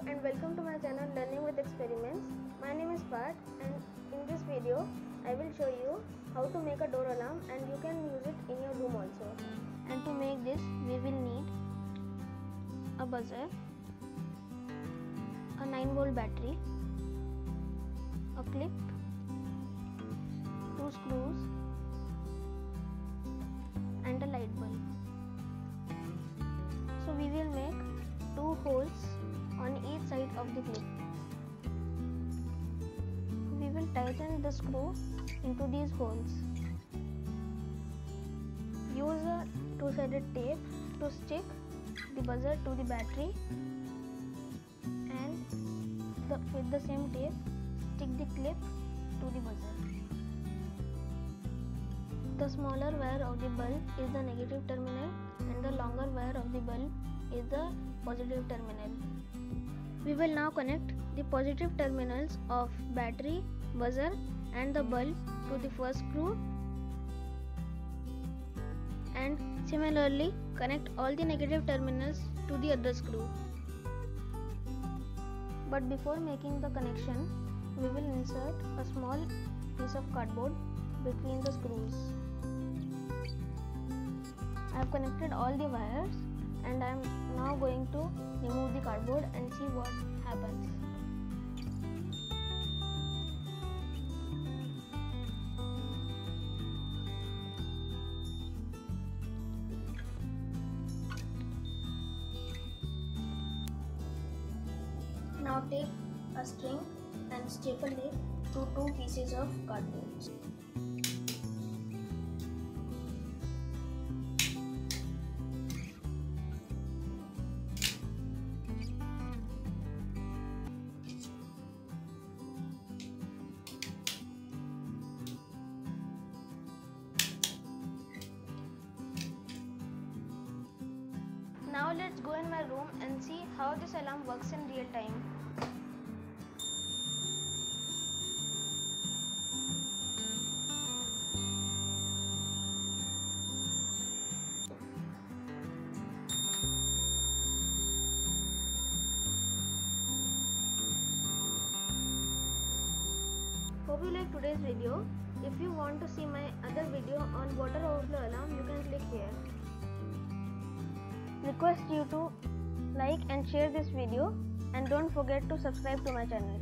and welcome to my channel Learning with Experiments. My name is Pat, and in this video I will show you how to make a door alarm, and you can use it in your room also. And to make this we will need a buzzer, a 9-volt battery, a clip, 2 screws and a light bulb. So we will make 2 holes on each side of the clip. We will tighten the screw into these holes. Use a 2-sided tape to stick the buzzer to the battery, and with the same tape stick the clip to the buzzer. The smaller wire of the bulb is the negative terminal and the longer wire of the bulb is the positive terminal. We will now connect the positive terminals of battery, buzzer and the bulb to the first screw, and similarly connect all the negative terminals to the other screw. But before making the connection, we will insert a small piece of cardboard between the screws. I have connected all the wires, and I am now going to remove the cardboard and see what happens. Now take a string and staple it to 2 pieces of cardboard. Now let's go in my room and see how this alarm works in real time. Hope you like today's video. If you want to see my other video on water overflow alarm, you can click here. Request you to like and share this video, and don't forget to subscribe to my channel.